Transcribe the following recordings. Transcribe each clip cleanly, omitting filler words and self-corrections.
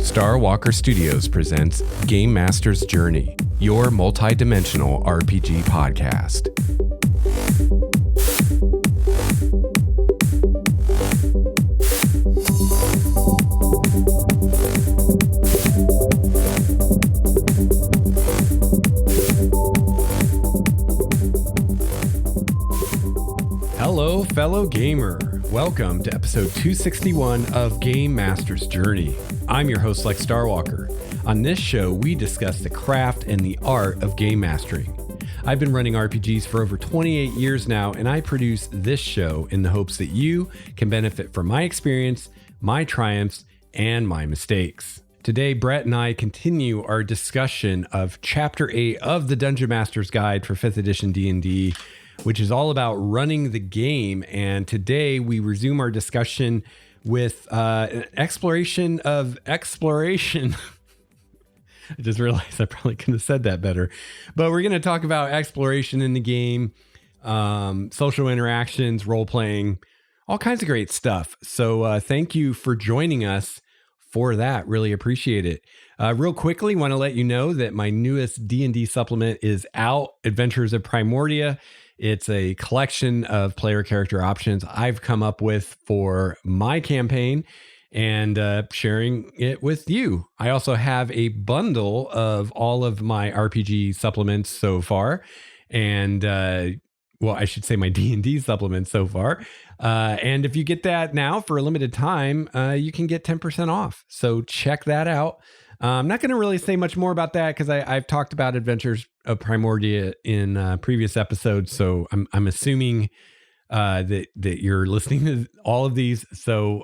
Star Walker Studios presents Game Master's Journey, your multi-dimensional RPG podcast. Hello, fellow gamer. Welcome to episode 261 of Game Master's Journey. I'm your host, Lex Starwalker. On this show, we discuss the craft and the art of game mastering. I've been running RPGs for over 28 years now, and I produce this show in the hopes that you can benefit from my experience, my triumphs, and my mistakes. Today, Brett and I continue our discussion of Chapter 8 of the Dungeon Master's Guide for 5th Edition D&D, which is all about running the game. And today we resume our discussion with an exploration of exploration. I just realized I probably couldn't have said that better. But we're going to talk about exploration in the game, social interactions, role-playing, all kinds of great stuff. So thank you for joining us for that. Really appreciate it. Real quickly, want to let you know that my newest D&D supplement is out, Adventures of Primordia. It's a collection of player character options I've come up with for my campaign and sharing it with you. I also have a bundle of all of my RPG supplements so far. And well, I should say my D&D supplements so far. And if you get that now for a limited time, you can get 10% off. So check that out. I'm not going to really say much more about that because I've talked about Adventures of Primordia in previous episodes. So I'm assuming that you're listening to all of these. So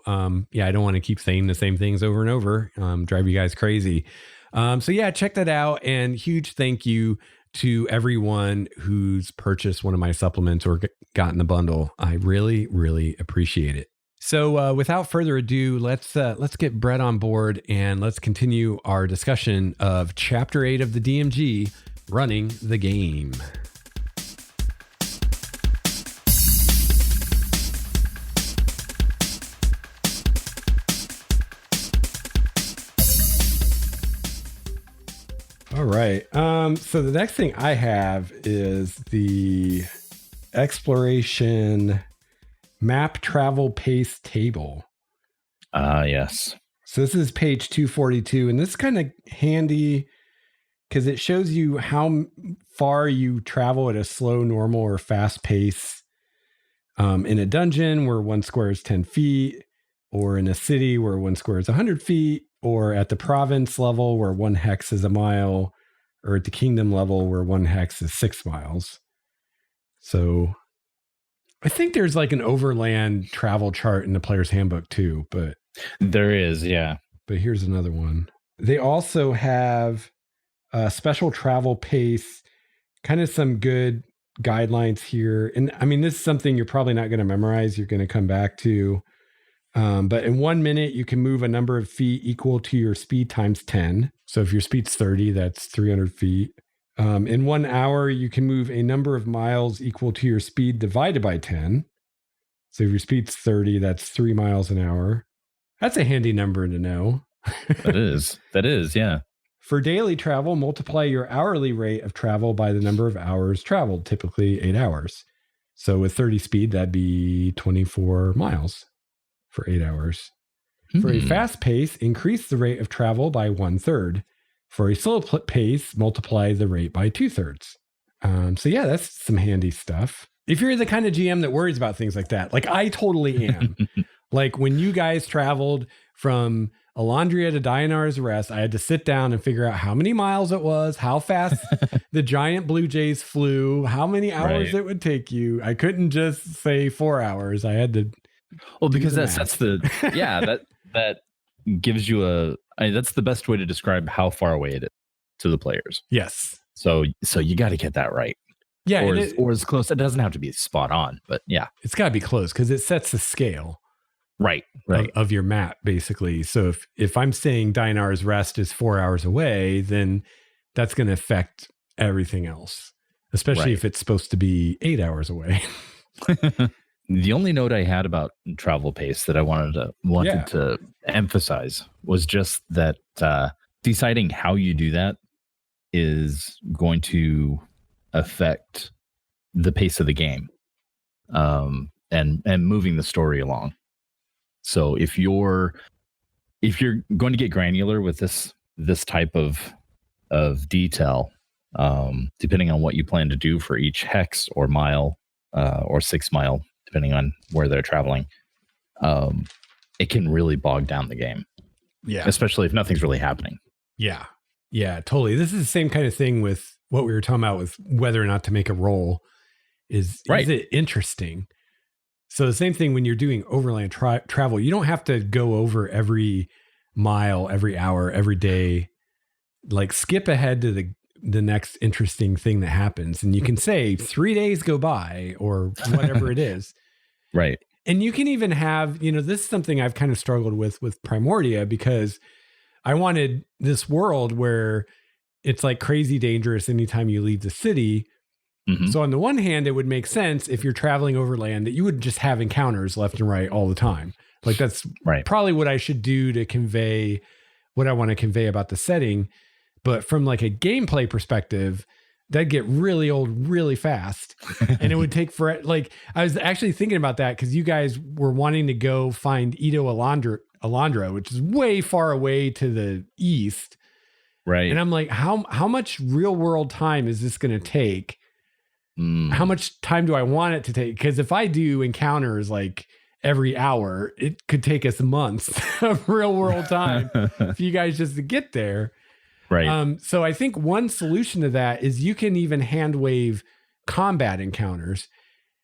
yeah, I don't want to keep saying the same things over and over, drive you guys crazy. So yeah, check that out. And huge thank you to everyone who's purchased one of my supplements or gotten the bundle. I really, really appreciate it. So without further ado, let's get Brett on board and let's continue our discussion of Chapter 8 of the DMG, Running the Game. All right. So the next thing I have is the exploration map travel pace table. Yes. So this is page 242, and this is kind of handy because it shows you how far you travel at a slow, normal, or fast pace in a dungeon where 1 square is 10 feet, or in a city where 1 square is 100 feet, or at the province level where 1 hex is a mile, or at the kingdom level where 1 hex is 6 miles. So I think there's like an overland travel chart in the player's handbook too, but there is, yeah. But here's another one. They also have a special travel pace, kind of some good guidelines here. And I mean, this is something you're probably not going to memorize. You're going to come back to. But in 1 minute, you can move a number of feet equal to your speed times 10. So if your speed's 30, that's 300 feet. In 1 hour, you can move a number of miles equal to your speed divided by 10. So if your speed's 30, that's 3 miles an hour. That's a handy number to know. That is, yeah. For daily travel, multiply your hourly rate of travel by the number of hours traveled, typically 8 hours. So with 30 speed, that'd be 24 miles for 8 hours. For a fast pace, increase the rate of travel by 1/3. For a slow pace, multiply the rate by 2/3. So yeah, that's some handy stuff. If you're the kind of GM that worries about things like that, like I totally am. Like when you guys traveled from Alondria to Dianar's Rest, I had to sit down and figure out how many miles it was, how fast the giant blue jays flew, how many hours it would take you. I couldn't just say 4 hours. I had to. Well, because that's the, yeah, that gives you that's the best way to describe how far away it is to the players. Yes. So you got to get that right. Yeah. Or as close. It doesn't have to be spot on, but yeah. It's got to be close because it sets the scale. Right. Of your map, basically. So if I'm saying Dianar's Rest is 4 hours away, then that's going to affect everything else, especially if it's supposed to be 8 hours away. The only note I had about travel pace that I wanted to emphasize was just that deciding how you do that is going to affect the pace of the game, and moving the story along. So if you're going to get granular with this type of detail, depending on what you plan to do for each hex or mile, or 6 mile, depending on where they're traveling, it can really bog down the game. Yeah. Especially if nothing's really happening. Yeah. Yeah, totally. This is the same kind of thing with what we were talking about with whether or not to make a roll. Is it interesting? So the same thing when you're doing overland travel, you don't have to go over every mile, every hour, every day. Like skip ahead to the next interesting thing that happens. And you can say 3 days go by or whatever it is. Right. And you can even have, this is something I've kind of struggled with Primordia, because I wanted this world where it's like crazy dangerous anytime you leave the city. Mm-hmm. So on the one hand, it would make sense if you're traveling overland that you would just have encounters left and right all the time. Like that's probably what I should do to convey what I want to convey about the setting. But from like a gameplay perspective, that'd get really old really fast. And it would take like, I was actually thinking about that because you guys were wanting to go find Ito Alondra, which is way far away to the east. Right. And I'm like, how much real world time is this going to take? How much time do I want it to take? Because if I do encounters like every hour, it could take us months of real world time for you guys just to get there. Right. So I think one solution to that is you can even hand wave combat encounters.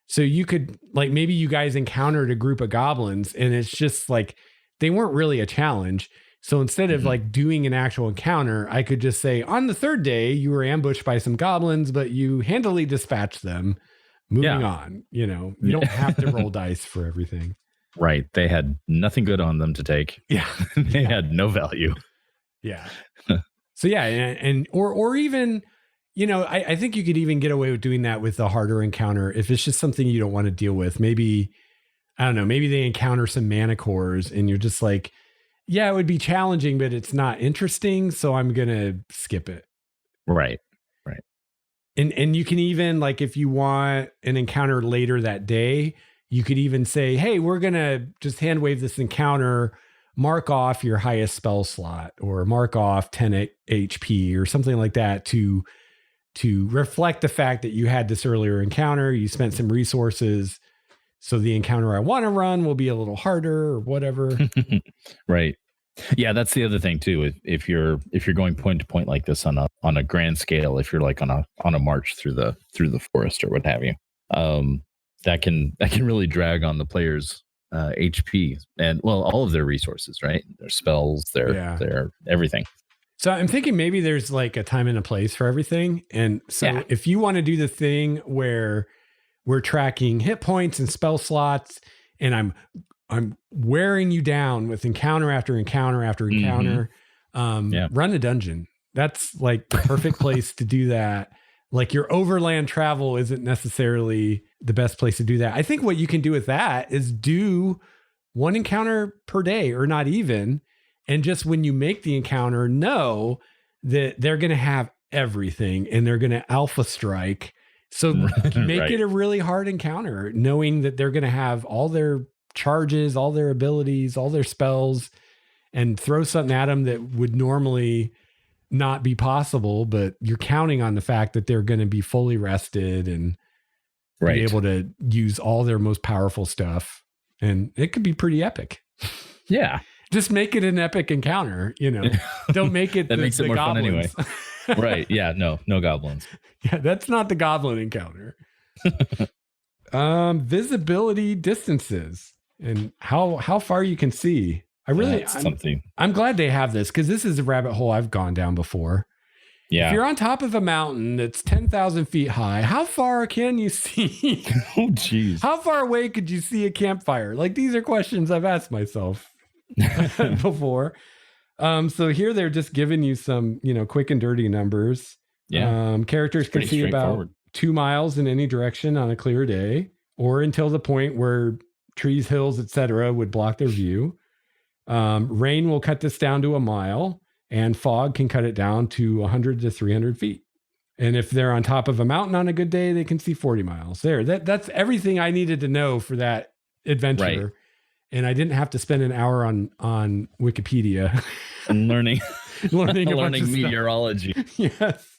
So you could, like, maybe you guys encountered a group of goblins and it's just like, they weren't really a challenge. So instead of like doing an actual encounter, I could just say on the 3rd day, you were ambushed by some goblins, but you handily dispatched them. Moving on, you don't have to roll dice for everything. Right. They had nothing good on them to take. Yeah. They had no value. Yeah. So yeah. And or even, I think you could even get away with doing that with the harder encounter. If it's just something you don't want to deal with, maybe, I don't know, maybe they encounter some manticores and you're just like, yeah, it would be challenging, but it's not interesting. So I'm going to skip it. Right. Right. And you can even, like, if you want an encounter later that day, you could even say, hey, we're going to just hand wave this encounter, mark off your highest spell slot or mark off 10 HP or something like that to reflect the fact that you had this earlier encounter, you spent some resources. So the encounter I want to run will be a little harder or whatever. Right. Yeah, that's the other thing too. If you're going point to point like this on a grand scale, if you're like on a march through the forest or what have you, that can really drag on the player's HP and, well, all of their resources, right? Their spells, their everything. So I'm thinking maybe there's like a time and a place for everything. And so if you want to do the thing where we're tracking hit points and spell slots, and I'm wearing you down with encounter after encounter after encounter, run a dungeon. That's like the perfect place to do that. Like your overland travel isn't necessarily the best place to do that. I think what you can do with that is do one encounter per day or not even. And just when you make the encounter, know that they're going to have everything and they're going to alpha strike. So make it a really hard encounter, knowing that they're going to have all their charges, all their abilities, all their spells, and throw something at them that would normally not be possible, but you're counting on the fact that they're going to be fully rested and be able to use all their most powerful stuff. And it could be pretty epic. Yeah. Just make it an epic encounter, Don't make it that makes it more goblins. Fun anyway. Right. Yeah. No goblins. Yeah, that's not the goblin encounter. Visibility distances and how far you can see. I'm glad they have this because this is a rabbit hole I've gone down before. Yeah. If you're on top of a mountain that's 10,000 feet high, how far can you see? Oh, geez. How far away could you see a campfire? Like, these are questions I've asked myself before. So here they're just giving you some, quick and dirty numbers. Yeah. Characters can see about 2 miles in any direction on a clear day, or until the point where trees, hills, etc. would block their view. Rain will cut this down to a mile, and fog can cut it down to 100 to 300 feet. And if they're on top of a mountain on a good day, they can see 40 miles. That's everything I needed to know for that adventure. Right. And I didn't have to spend an hour on Wikipedia And learning learning meteorology. Yes.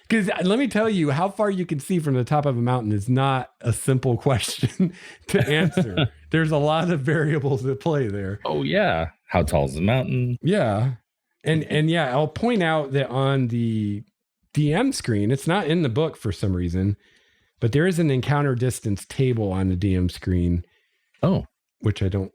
Because let me tell you, how far you can see from the top of a mountain is not a simple question to answer. There's a lot of variables at play there. Oh, yeah. How tall is the mountain? Yeah. And yeah, I'll point out that on the DM screen, it's not in the book for some reason, but there is an encounter distance table on the DM screen. Oh. Which I don't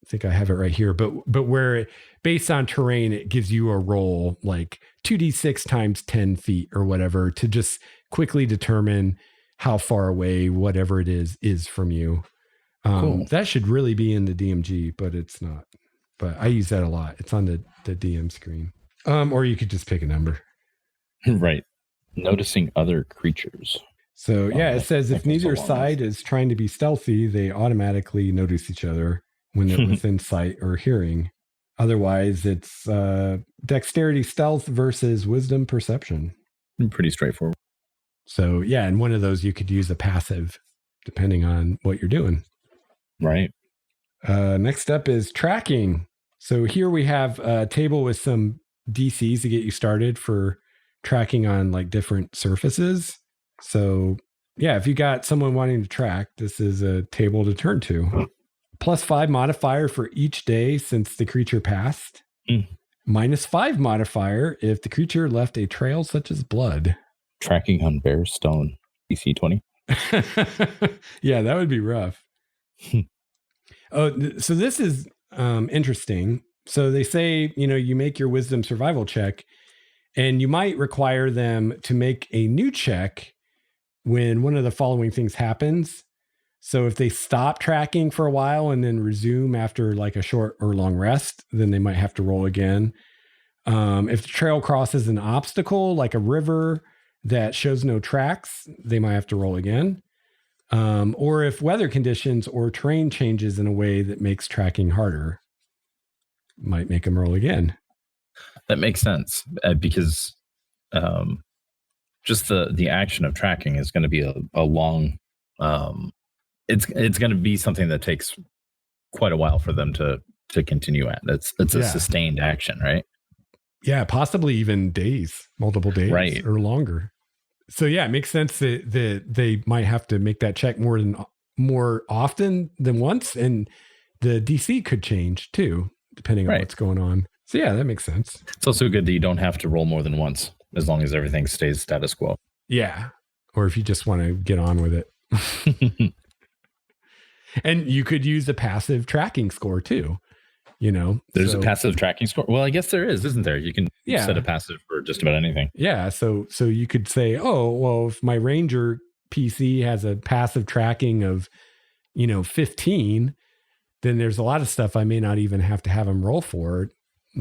think I have it right here, but where based on terrain, it gives you a roll like 2d6 times 10 feet or whatever to just quickly determine how far away whatever it is from you. Cool. That should really be in the DMG, but it's not. But I use that a lot. It's on the DM screen. Or you could just pick a number. Right. Noticing other creatures. So yeah, it says if neither side is trying to be stealthy, they automatically notice each other when they're within sight or hearing. Otherwise, it's dexterity stealth versus wisdom perception. Pretty straightforward. So yeah, and one of those you could use a passive depending on what you're doing. Right. Next up is tracking. So here we have a table with some DCs to get you started for tracking on like different surfaces. So yeah, if you got someone wanting to track, this is a table to turn to. +5 modifier for each day since the creature passed. -5 modifier if the creature left a trail such as blood. Tracking on bare stone. DC 20. Yeah, that would be rough. So this is interesting. So they say, you make your wisdom survival check, and you might require them to make a new check when one of the following things happens. So if they stop tracking for a while and then resume after like a short or long rest, then they might have to roll again. If the trail crosses an obstacle, like a river that shows no tracks, they might have to roll again. Or if weather conditions or terrain changes in a way that makes tracking harder, might make them roll again. That makes sense because just the action of tracking is going to be a long. It's going to be something that takes quite a while for them to continue at. It's a sustained action, right? Yeah, possibly even days, multiple days, right, or longer. So yeah, it makes sense that they might have to make that check more often than once, and the DC could change too, depending on what's going on. So yeah, that makes sense. It's also good that you don't have to roll more than once, as long as everything stays status quo. Yeah, or if you just want to get on with it. And you could use a passive tracking score too. There's a passive tracking score. Well, I guess there is, isn't there? You can set a passive for just about anything. Yeah. So you could say, oh, well, if my Ranger PC has a passive tracking of, 15, then there's a lot of stuff I may not even have to have them roll for.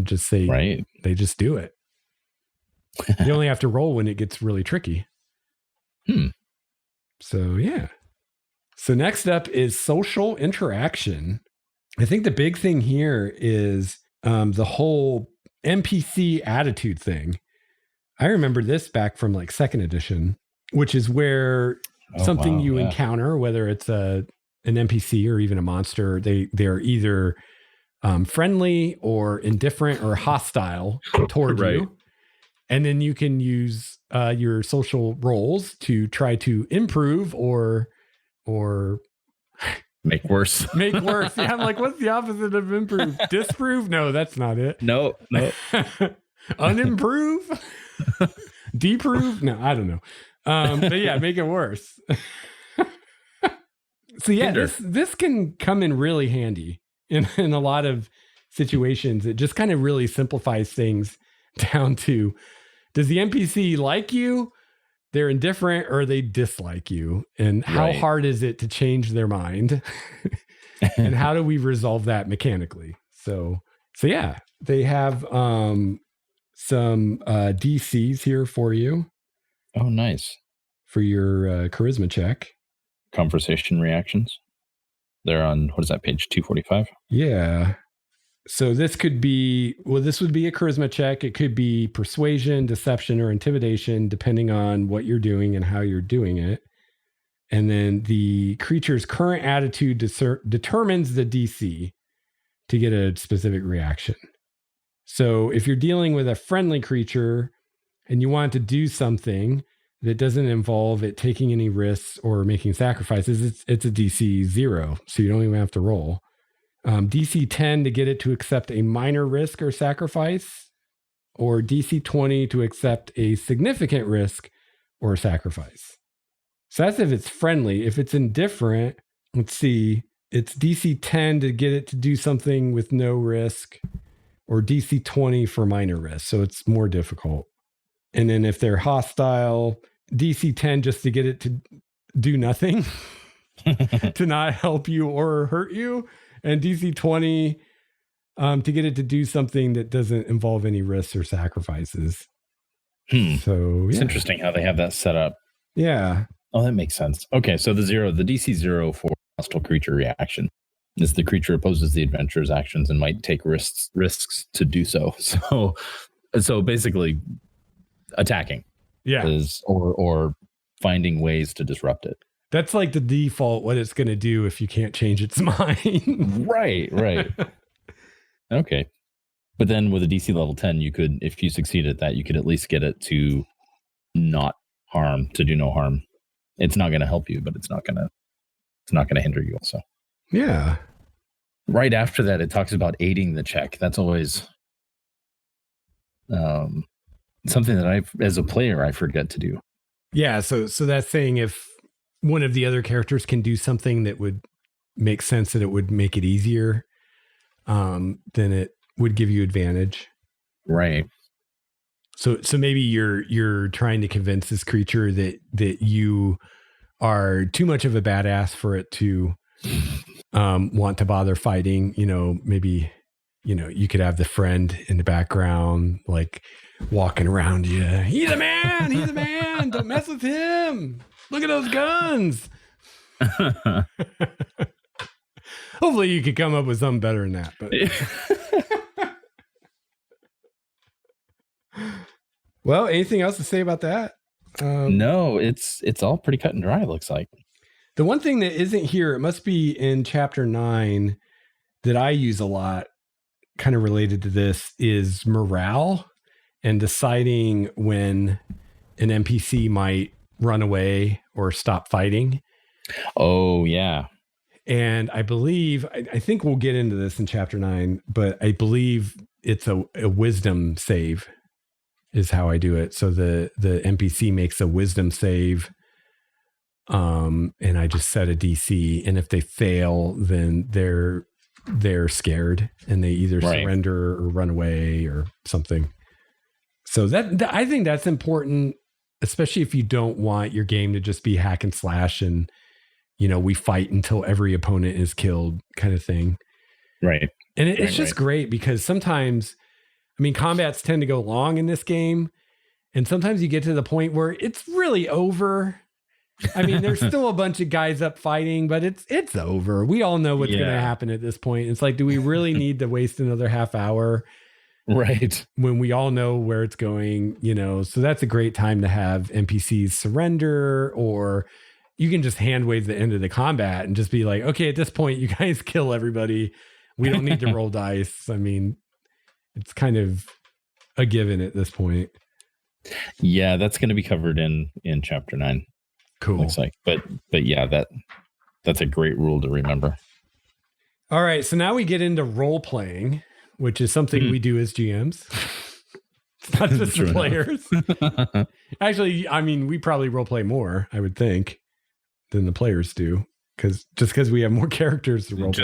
Just say, they just do it. You only have to roll when it gets really tricky. So yeah. So next up is social interaction. I think the big thing here is the whole NPC attitude thing. I remember this back from like 2nd edition, which is where something you encounter, whether it's an NPC or even a monster, they're either friendly or indifferent or hostile toward you. And then you can use your social roles to try to improve or make worse. Make worse. Yeah, I'm like, what's the opposite of improve? Disprove? No, that's not it. No. Unimprove? Deprove? No, I don't know. But yeah, make it worse. So yeah, this can come in really handy in a lot of situations. It just kind of really simplifies things down to, does the NPC like you? They're indifferent, or they dislike you, and how hard is it to change their mind? And how do we resolve that mechanically? So yeah, they have some DCs here for you. Oh, nice. For your charisma check. conversation reactions. They're on, what is that, page 245? Yeah. So this would be a charisma check. It could be persuasion, deception, or intimidation, depending on what you're doing and how you're doing it. And then the creature's current attitude determines the DC to get a specific reaction. So if you're dealing with a friendly creature and you want to do something that doesn't involve it taking any risks or making sacrifices, it's a DC 0, so you don't even have to roll. DC 10 to get it to accept a minor risk or sacrifice, or DC 20 to accept a significant risk or sacrifice. So that's if it's friendly. If it's indifferent, let's see, it's DC 10 to get it to do something with no risk, or DC 20 for minor risk. So it's more difficult. And then if they're hostile, DC 10 just to get it to do nothing, to not help you or hurt you. And DC 20 to get it to do something that doesn't involve any risks or sacrifices. So it's interesting how they have that set up. Yeah. Oh, that makes sense. Okay, so the DC 0 for hostile creature reaction is the creature opposes the adventurer's actions and might take risks to do so. So basically, attacking. Yeah. Or finding ways to disrupt it. That's like the default, what it's going to do if you can't change its mind. Right. Okay. But then with a DC level 10, you could, if you succeed at that, you could at least get it to not harm, to do no harm. It's not going to help you, but it's not going to hinder you also. Yeah. Right after that, it talks about aiding the check. That's always something that as a player, I forget to do. Yeah. So that's saying if one of the other characters can do something that would make sense, that it would make it easier, then it would give you advantage. Right. So maybe you're trying to convince this creature that you are too much of a badass for it to want to bother fighting. Maybe you could have the friend in the background, like walking around you. He's a man. Don't mess with him. Look at those guns. Hopefully you could come up with something better than that. But well, anything else to say about that? No, it's all pretty cut and dry, it looks like. The one thing that isn't here, it must be in chapter 9 that I use a lot, kind of related to this, is morale and deciding when an NPC might run away or stop fighting. Oh, yeah. And I believe, I think we'll get into this in chapter 9, but I believe it's a wisdom save is how I do it. So the NPC makes a wisdom save, and I just set a DC. And if they fail, then they're scared and they either surrender or run away or something. So that I think that's important, especially if you don't want your game to just be hack and slash and we fight until every opponent is killed kind of thing. Right. And it's just great because sometimes, combats tend to go long in this game. And sometimes you get to the point where it's really over. There's still a bunch of guys up fighting, but it's over. We all know what's going to happen at this point. It's like, do we really need to waste another half hour? Right. When we all know where it's going, so that's a great time to have NPCs surrender, or you can just hand wave the end of the combat and just be like, okay, at this point, you guys kill everybody. We don't need to roll dice. It's kind of a given at this point. Yeah, that's going to be covered in chapter 9. Cool. Looks like, but yeah, that's a great rule to remember. All right, so now we get into role playing, which is something we do as GMs. It's not just the players. Actually, we probably role play more, I would think, than the players do, because we have more characters to role play.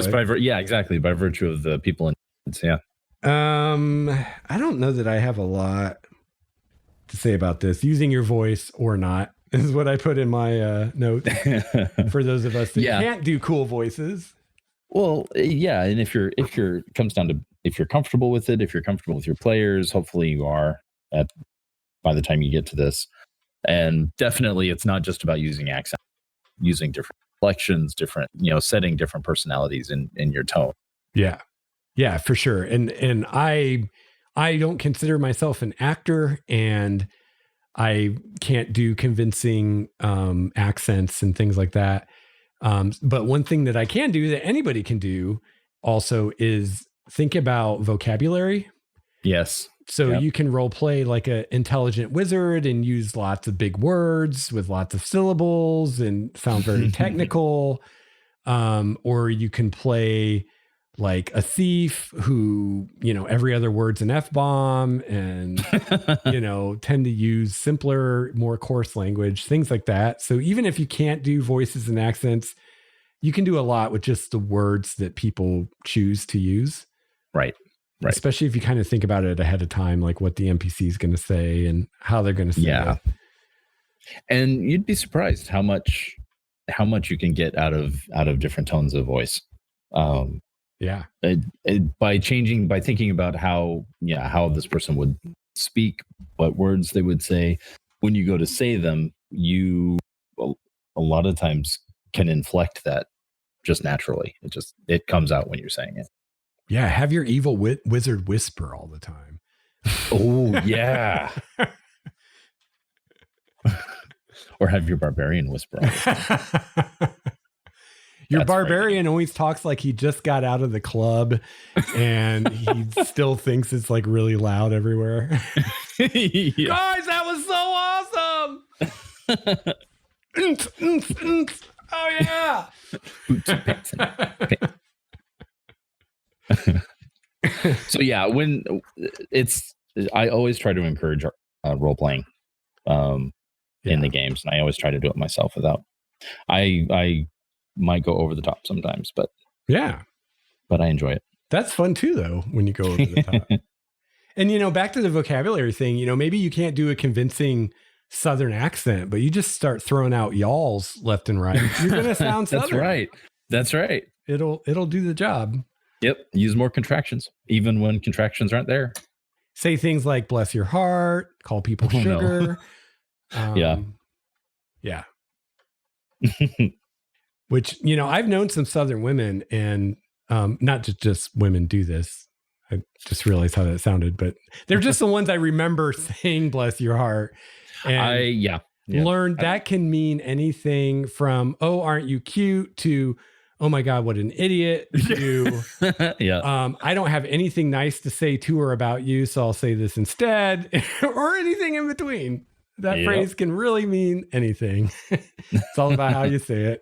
Exactly, by virtue of the people in. Yeah. I don't know that I have a lot to say about this. Using your voice or not is what I put in my notes for those of us that can't do cool voices. Well, yeah, and if you're comes down to if you're comfortable with it, if you're comfortable with your players, hopefully you are by the time you get to this. And definitely, it's not just about using accent, using different inflections, different, setting different personalities in your tone. Yeah. Yeah, for sure. And I don't consider myself an actor, and I can't do convincing accents and things like that. But one thing that I can do that anybody can do also is think about vocabulary. Yes. So you can role play like an intelligent wizard and use lots of big words with lots of syllables and sound very technical. Or you can play like a thief who, every other word's an F-bomb and, tend to use simpler, more coarse language, things like that. So even if you can't do voices and accents, you can do a lot with just the words that people choose to use. Right. Especially if you kind of think about it ahead of time, like what the NPC is going to say and how they're going to say it. And you'd be surprised how much you can get out of different tones of voice. By thinking about how this person would speak, what words they would say. When you go to say them, you a lot of times can inflect that just naturally. It comes out when you're saying it. Yeah, have your evil wizard whisper all the time. Oh, yeah. Or have your barbarian whisper all the time. Your barbarian always talks like he just got out of the club and he still thinks it's like really loud everywhere. Guys, that was so awesome. Oh, yeah. So yeah, when I always try to encourage role playing in the games, and I always try to do it myself without. I might go over the top sometimes, but I enjoy it. That's fun too, though, when you go over the top. And back to the vocabulary thing. Maybe you can't do a convincing Southern accent, but you just start throwing out y'alls left and right. You're gonna sound Southern. That's right. It'll do the job. Yep. Use more contractions, even when contractions aren't there. Say things like "bless your heart," call people sugar. No. Yeah. Which, I've known some Southern women, and not just women do this. I just realized how that sounded, but they're just the ones I remember saying "bless your heart." And learned that can mean anything from "oh, aren't you cute" to "oh my God, what an idiot" to I don't have anything nice to say to or about you, so I'll say this instead, or anything in between. That phrase can really mean anything. It's all about how you say it.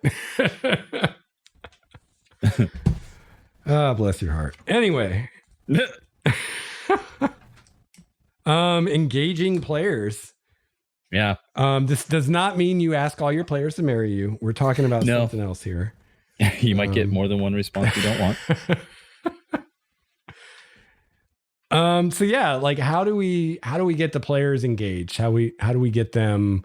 Bless your heart. Anyway. Engaging players. Yeah. This does not mean you ask all your players to marry you. We're talking about something else here. You might get more than one response you don't want. So yeah, like how do we get the players engaged? How do we get their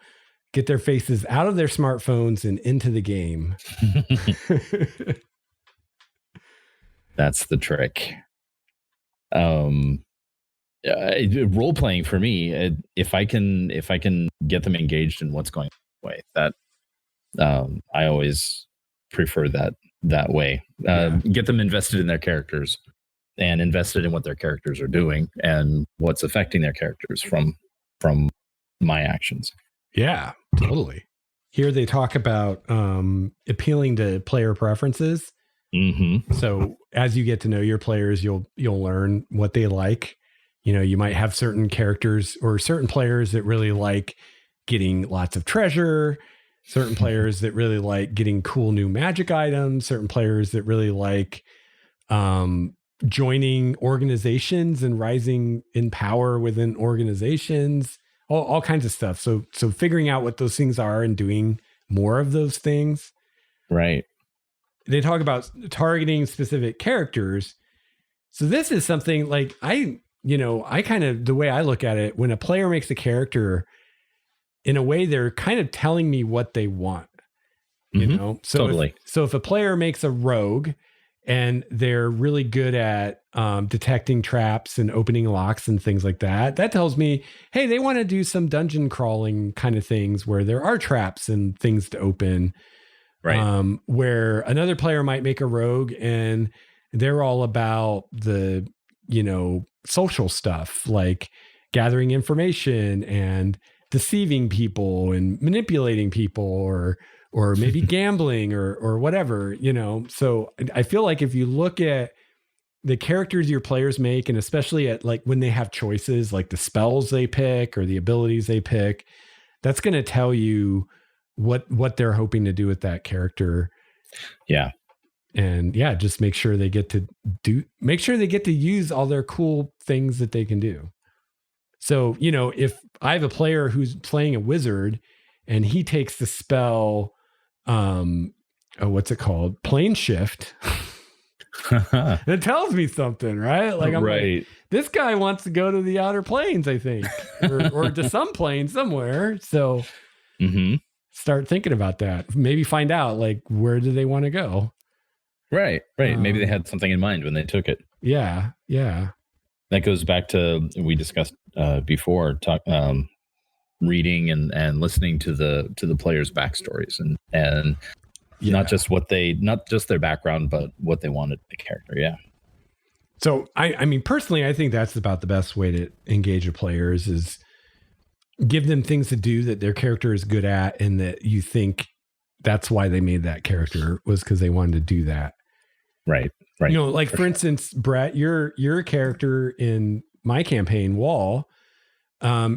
faces out of their smartphones and into the game? That's the trick. Role playing for me, if I can get them engaged in what's going on, that I always prefer that way. Get them invested in their characters and invested in what their characters are doing and what's affecting their characters from my actions. Yeah, totally. Here they talk about appealing to player preferences. Mm-hmm. So as you get to know your players, you'll learn what they like. You might have certain characters or certain players that really like getting lots of treasure, certain players that really like getting cool new magic items, certain players that really like joining organizations and rising in power within organizations, all kinds of stuff. So figuring out what those things are and doing more of those things. Right. They talk about targeting specific characters. So this is something like I kind of, the way I look at it, when a player makes a character, in a way, they're kind of telling me what they want, So totally. So if a player makes a rogue and they're really good at detecting traps and opening locks and things like that, that tells me, hey, they want to do some dungeon crawling kind of things where there are traps and things to open. Right. Where another player might make a rogue and they're all about the, social stuff like gathering information and deceiving people and manipulating people or maybe gambling or whatever, So I feel like if you look at the characters your players make, and especially at like when they have choices, like the spells they pick or the abilities they pick, that's going to tell you what they're hoping to do with that character. Yeah. And yeah, just make sure they get to use all their cool things that they can do. So, if I have a player who's playing a wizard and he takes the spell, what's it called? Plane shift. It tells me something, right? Like I'm like, this guy wants to go to the outer planes, I think, or to some plane somewhere. So start thinking about that. Maybe find out like, where do they want to go? Right. Maybe they had something in mind when they took it. Yeah. That goes back to, we discussed before, reading and listening to the players' backstories and not just their background, but what they wanted the character. Yeah. So I mean, personally, I think that's about the best way to engage the players is give them things to do that their character is good at, and that you think that's why they made that character was because they wanted to do that. Right. Like for instance, Brett, your character in my campaign, Wall,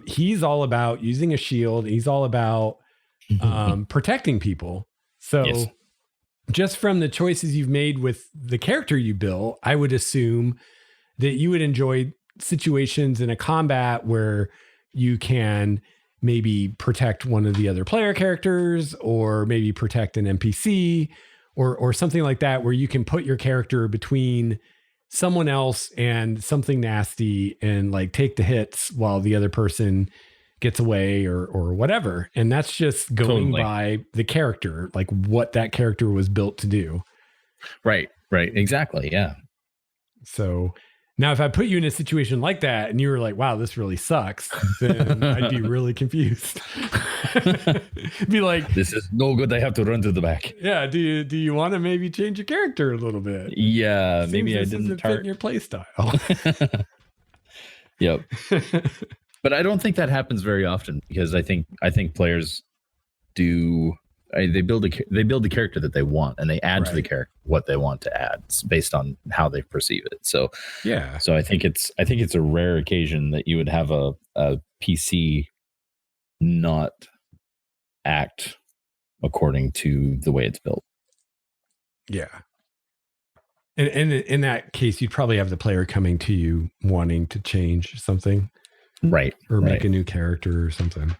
he's all about using a shield. He's all about protecting people. So just from the choices you've made with the character you built, I would assume that you would enjoy situations in a combat where you can maybe protect one of the other player characters, or maybe protect an NPC, or something like that, where you can put your character between someone else and something nasty and like take the hits while the other person gets away or whatever. And that's just going by the character, like what that character was built to do. Right. Exactly. Yeah. So now if I put you in a situation like that and you were like, wow, this really sucks, then I'd be really confused. Be like, this is no good. I have to run to the back. Yeah. Do you want to maybe change your character a little bit? Yeah. Maybe I didn't fit your play style. Yep. But I don't think that happens very often, because I think players do. They build the character that they want, and they add to the character what they want to add based on how they perceive it. So yeah. So I think it's a rare occasion that you would have a PC not act according to the way it's built. Yeah. And in that case, you'd probably have the player coming to you wanting to change something. Right. Or make a new character or something.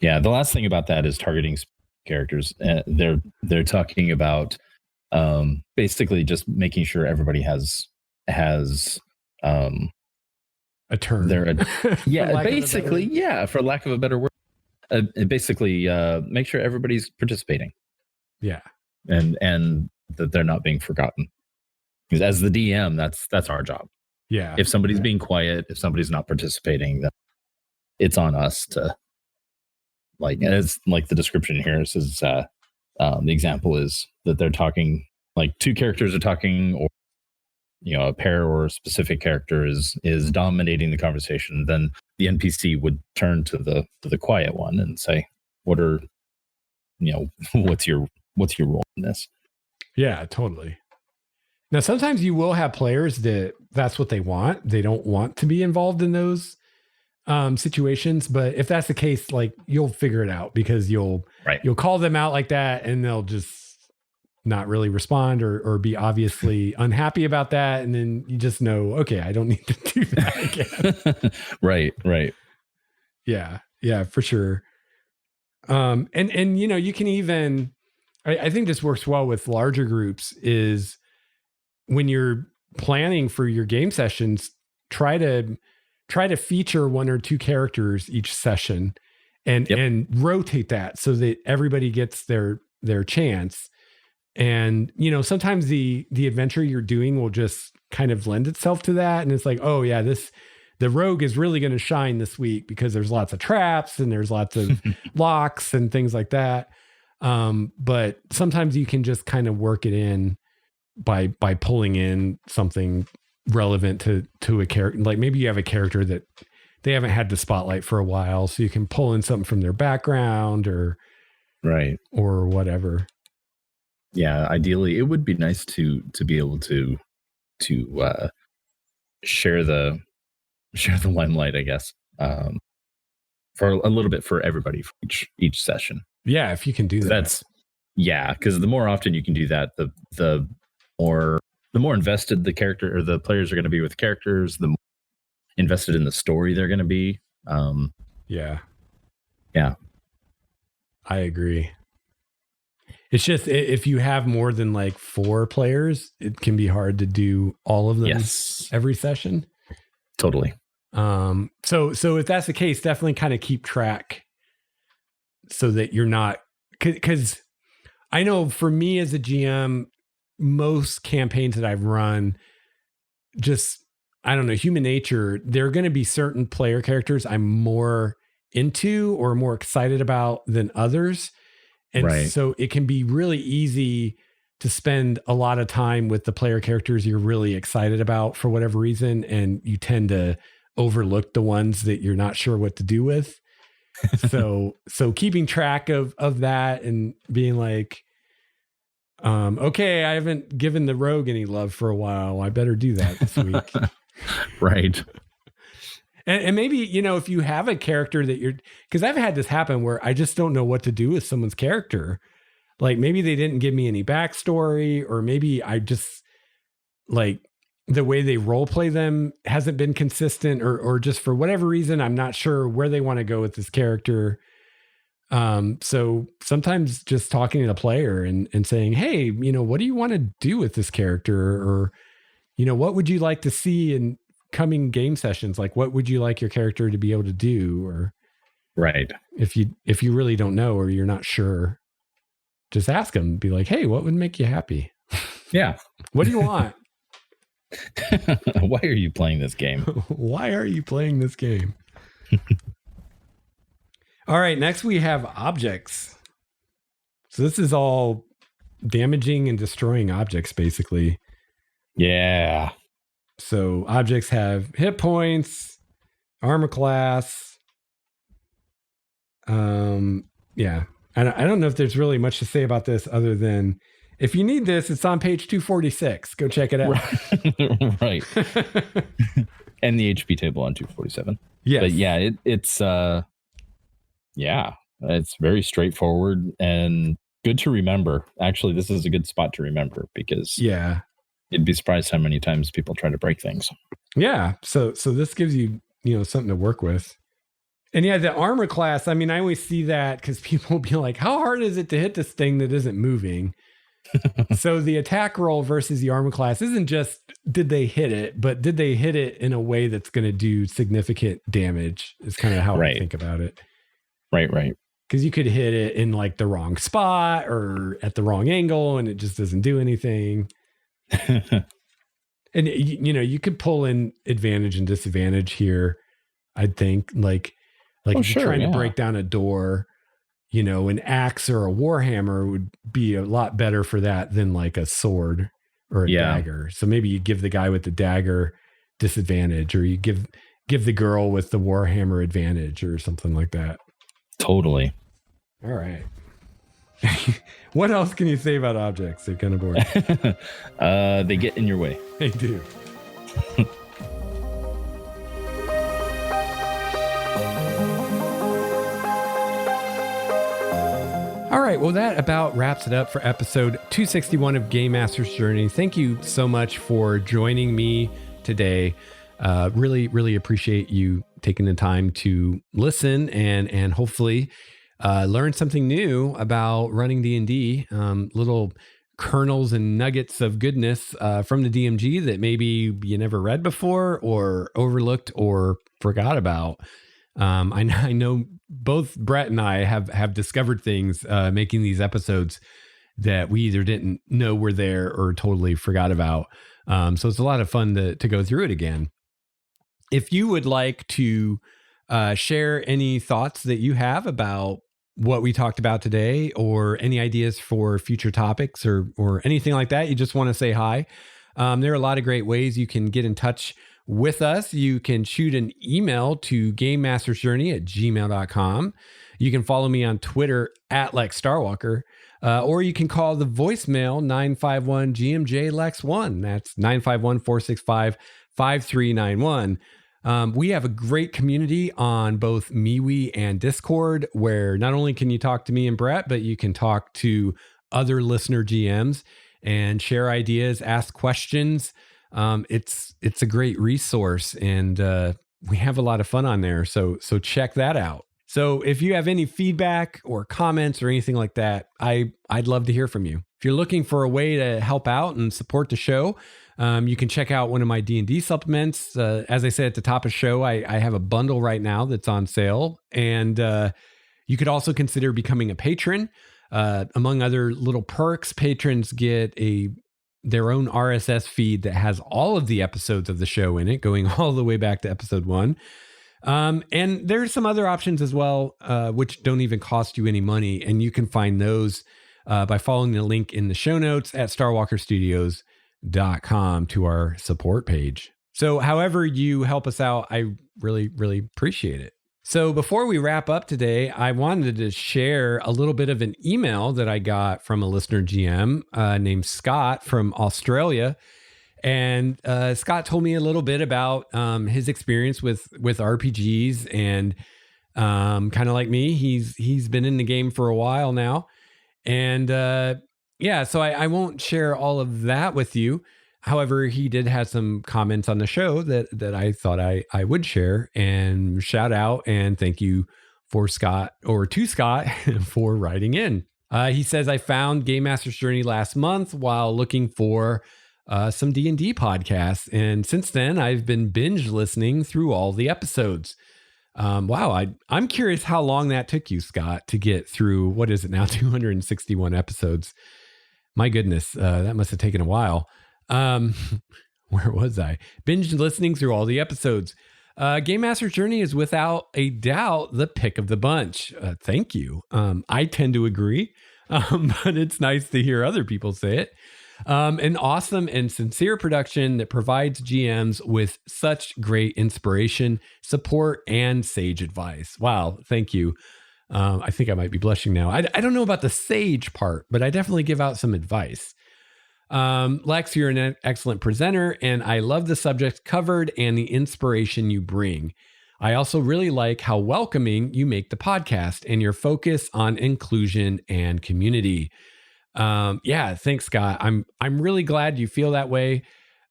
Yeah. The last thing about that is targeting characters. They're talking about basically just making sure everybody has a turn. Yeah. Basically, yeah. For lack of a better word, basically make sure everybody's participating. Yeah. And that they're not being forgotten. Because as the DM, that's our job. Yeah. If somebody's being quiet, if somebody's not participating, then it's on us to, like, as like the description here says, the example is that they're talking, like two characters are talking, or a pair or a specific character is dominating the conversation. Then the NPC would turn to the quiet one and say, "What are, what's your role in this?" Yeah, totally. Now, sometimes you will have players that's what they want. They don't want to be involved in those situations. But if that's the case, like, you'll figure it out, because you'll call them out like that, and they'll just not really respond or be obviously unhappy about that. And then you just know, okay, I don't need to do that again. Right. Yeah, for sure. And you can even, I think this works well with larger groups, is when you're planning for your game sessions, try to feature one or two characters each session and rotate that so that everybody gets their chance. And, sometimes the adventure you're doing will just kind of lend itself to that. And it's like, oh yeah, the rogue is really going to shine this week because there's lots of traps and there's lots of locks and things like that. But sometimes you can just kind of work it in by pulling in something relevant to a character. Like maybe you have a character that they haven't had the spotlight for a while, so you can pull in something from their background or whatever. Yeah, ideally it would be nice to be able to share the limelight, I guess, for a little bit for everybody for each session. Yeah, if you can do that. Because the more often you can do that, the more invested the character or the players are going to be with characters, the more invested in the story they're going to be. Yeah, I agree. It's just if you have more than like 4 players, it can be hard to do all of them every session. Totally. So if that's the case, definitely kind of keep track so that you're not, because I know for me as a GM, most campaigns that I've run, just, I don't know, human nature, there are going to be certain player characters I'm more into or more excited about than others. And so it can be really easy to spend a lot of time with the player characters you're really excited about for whatever reason. And you tend to overlook the ones that you're not sure what to do with. So keeping track of that and being like, okay, I haven't given the rogue any love for a while. I better do that this week. Right. And maybe, you know, if you have a character that because I've had this happen where I just don't know what to do with someone's character. Like maybe they didn't give me any backstory, or maybe I just like the way they role play them hasn't been consistent, or just for whatever reason, I'm not sure where they want to go with this character. So sometimes just talking to the player and saying, hey, you know, what do you want to do with this character? Or, you know, what would you like to see in coming game sessions? Like, what would you like your character to be able to do? Or if you really don't know, or you're not sure, just ask them, be like, hey, what would make you happy? Yeah. What do you want? Why are you playing this game? Why are you playing this game? All right. Next we have objects. So this is all damaging and destroying objects, basically. Yeah. So objects have hit points, armor class. Yeah. I don't know if there's really much to say about this other than if you need this, it's on page 246. Go check it out. Right. And the HP table on 247. Yes. But yeah, it's very straightforward and good to remember. Actually, this is a good spot to remember because you'd be surprised how many times people try to break things. Yeah. So this gives you, you know, something to work with. And yeah, the armor class, I mean, I always see that because people will be like, how hard is it to hit this thing that isn't moving? So the attack roll versus the armor class isn't just did they hit it, but did they hit it in a way that's going to do significant damage is kind of how I think about it. Right. Because you could hit it in like the wrong spot or at the wrong angle and it just doesn't do anything. And, you know, you could pull in advantage and disadvantage here, I'd think. Like if you're trying to break down a door, you know, an axe or a warhammer would be a lot better for that than like a sword or a dagger. So maybe you give the guy with the dagger disadvantage, or you give the girl with the warhammer advantage or something like that. Totally. All right. What else can you say about objects? They're kind of boring. They get in your way. They do. All right. Well, that about wraps it up for episode 261 of Game Master's Journey. Thank you so much for joining me today. Really, really appreciate you taking the time to listen and hopefully learn something new about running D&D. Little kernels and nuggets of goodness from the DMG that maybe you never read before or overlooked or forgot about. I know both Brett and I have discovered things making these episodes that we either didn't know were there or totally forgot about. So it's a lot of fun to go through it again. If you would like to share any thoughts that you have about what we talked about today or any ideas for future topics or anything like that, you just want to say hi, there are a lot of great ways you can get in touch with us. You can shoot an email to gamemastersjourney@gmail.com. You can follow me on Twitter @Lex Starwalker, or you can call the voicemail 951-GMJ-LEX1. That's 951-465-5391. We have a great community on both MeWe and Discord, where not only can you talk to me and Brett, but you can talk to other listener GMs and share ideas, ask questions. It's a great resource, and we have a lot of fun on there. So check that out. So if you have any feedback or comments or anything like that, I'd love to hear from you. If you're looking for a way to help out and support the show, you can check out one of my D&D supplements. As I said at the top of the show, I have a bundle right now that's on sale. And you could also consider becoming a patron. Among other little perks, patrons get their own RSS feed that has all of the episodes of the show in it, going all the way back to episode 1. And there's some other options as well, which don't even cost you any money. And you can find those by following the link in the show notes at starwalkerstudios.com to our support page. So however you help us out, I really, really appreciate it. So before we wrap up today, I wanted to share a little bit of an email that I got from a listener GM named Scott from Australia. And Scott told me a little bit about his experience with RPGs, and kind of like me, he's been in the game for a while now. And so I won't share all of that with you. However, he did have some comments on the show that I thought I would share, and shout out and thank you to Scott for writing in. He says, I found Game Master's Journey last month while looking for some D&D podcasts. And since then, I've been binge listening through all the episodes. Wow. I'm curious how long that took you, Scott, to get through, what is it now, 261 episodes. My goodness, that must have taken a while. Where was I? Binge listening through all the episodes. Game Master's Journey is without a doubt the pick of the bunch. Thank you. I tend to agree, but it's nice to hear other people say it. An awesome and sincere production that provides GMs with such great inspiration, support, and sage advice. Wow, thank you. I think I might be blushing now. I don't know about the sage part, but I definitely give out some advice. Lex, you're an excellent presenter, and I love the subject covered and the inspiration you bring. I also really like how welcoming you make the podcast and your focus on inclusion and community. Thanks, Scott. I'm really glad you feel that way.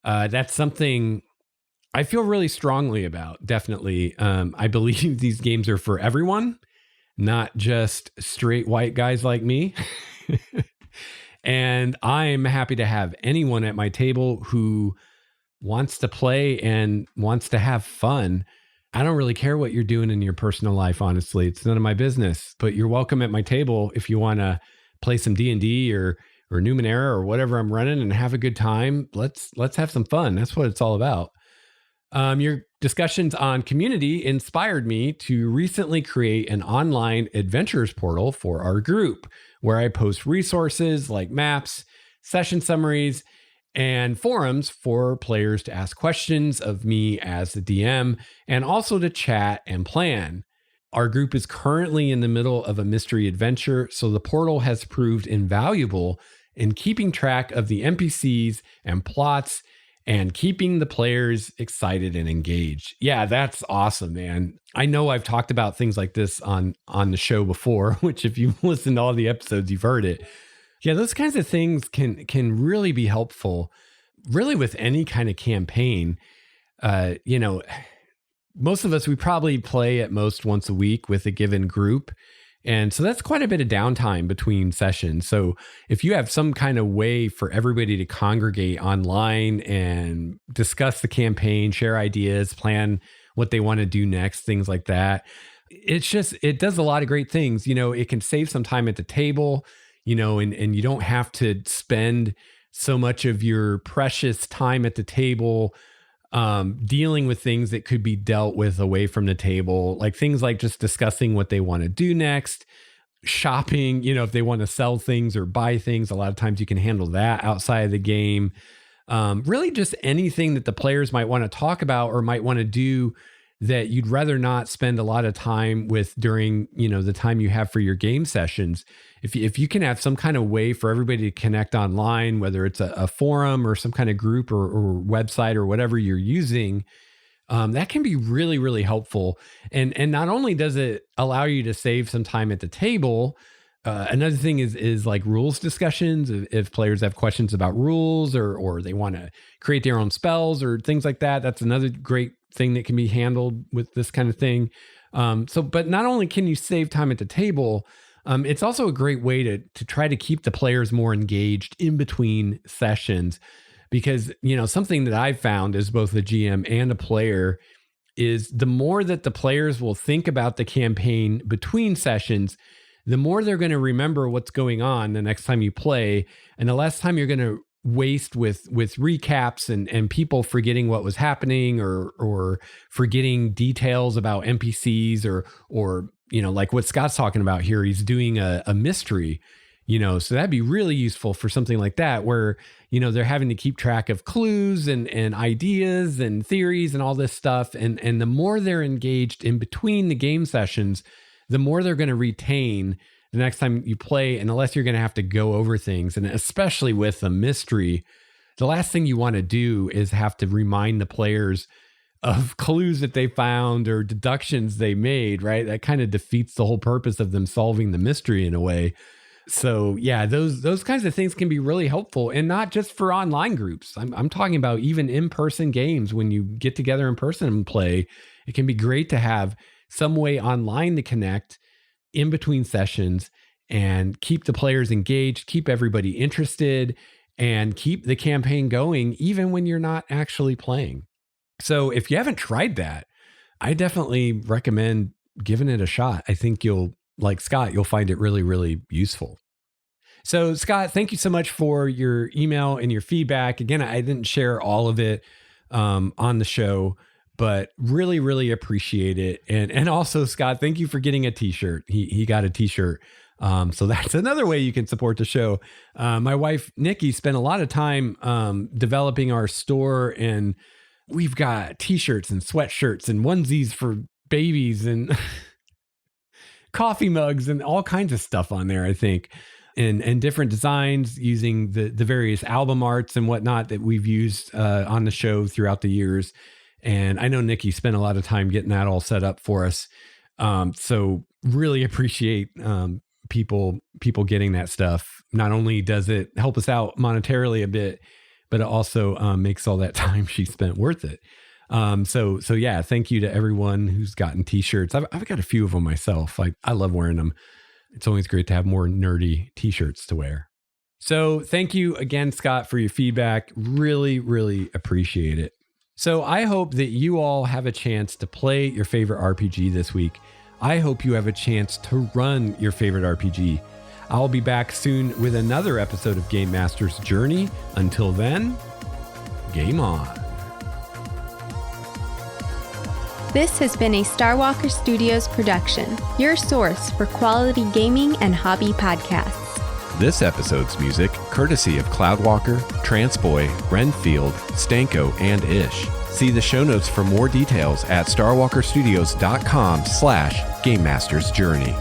That's something I feel really strongly about. Definitely. I believe these games are for everyone, not just straight white guys like me. And I'm happy to have anyone at my table who wants to play and wants to have fun. I don't really care what you're doing in your personal life, honestly. It's none of my business, but you're welcome at my table if you want to play some D&D or Numenera or whatever I'm running and have a good time. Let's have some fun. That's what it's all about. Your discussions on community inspired me to recently create an online adventures portal for our group, where I post resources like maps, session summaries, and forums for players to ask questions of me as the DM, and also to chat and plan. Our group is currently in the middle of a mystery adventure, so the portal has proved invaluable in keeping track of the NPCs and plots and keeping the players excited and engaged. Yeah, that's awesome, man. I know I've talked about things like this on the show before, which if you've listened to all the episodes, you've heard it. Yeah, those kinds of things can really be helpful, really with any kind of campaign. Most of us, we probably play at most once a week with a given group. And so that's quite a bit of downtime between sessions. So if you have some kind of way for everybody to congregate online and discuss the campaign, share ideas, plan what they want to do next, things like that, it does a lot of great things. It can save some time at the table, and you don't have to spend so much of your precious time at the table dealing with things that could be dealt with away from the table, like things like just discussing what they want to do next, shopping, if they want to sell things or buy things, a lot of times you can handle that outside of the game. Really just anything that the players might want to talk about or might want to do that you'd rather not spend a lot of time with during, the time you have for your game sessions. If you can have some kind of way for everybody to connect online, whether it's a forum or some kind of group or website or whatever you're using, that can be really, really helpful. And not only does it allow you to save some time at the table, another thing is like rules discussions. If players have questions about rules or they want to create their own spells or things like that, that's another great thing that can be handled with this kind of thing. But not only can you save time at the table, it's also a great way to try to keep the players more engaged in between sessions. Because, something that I've found as both a GM and a player is the more that the players will think about the campaign between sessions, the more they're going to remember what's going on the next time you play, and the less time you're going to waste with recaps and people forgetting what was happening or forgetting details about NPCs or like what Scott's talking about here. He's doing a mystery, so that'd be really useful for something like that where, they're having to keep track of clues and ideas and theories and all this stuff. And the more they're engaged in between the game sessions, the more they're going to retain the next time you play, and the less you're going to have to go over things. And especially with a mystery, the last thing you want to do is have to remind the players of clues that they found or deductions they made, right? That kind of defeats the whole purpose of them solving the mystery in a way. So yeah, those kinds of things can be really helpful, and not just for online groups. I'm talking about even in-person games. When you get together in person and play, it can be great to have some way online to connect in between sessions and keep the players engaged, keep everybody interested, and keep the campaign going even when you're not actually playing. So if you haven't tried that, I definitely recommend giving it a shot. I think like Scott, you'll find it really, really useful. So Scott, thank you so much for your email and your feedback. Again, I didn't share all of it on the show, but really, really appreciate it. And also, Scott, thank you for getting a t-shirt. He got a t-shirt. So that's another way you can support the show. My wife, Nikki, spent a lot of time developing our store, and we've got t-shirts and sweatshirts and onesies for babies and coffee mugs and all kinds of stuff on there, I think, and different designs using the various album arts and whatnot that we've used on the show throughout the years. And I know Nikki spent a lot of time getting that all set up for us. So really appreciate people getting that stuff. Not only does it help us out monetarily a bit, but it also makes all that time she spent worth it. So yeah, thank you to everyone who's gotten t-shirts. I've got a few of them myself. I love wearing them. It's always great to have more nerdy t-shirts to wear. So thank you again, Scott, for your feedback. Really, really appreciate it. So I hope that you all have a chance to play your favorite RPG this week. I hope you have a chance to run your favorite RPG. I'll be back soon with another episode of Game Master's Journey. Until then, game on. This has been a Starwalker Studios production, your source for quality gaming and hobby podcasts. This episode's music, courtesy of Cloudwalker, Transboy, Renfield, Stanko, and Ish. See the show notes for more details at starwalkerstudios.com/Game Master's Journey.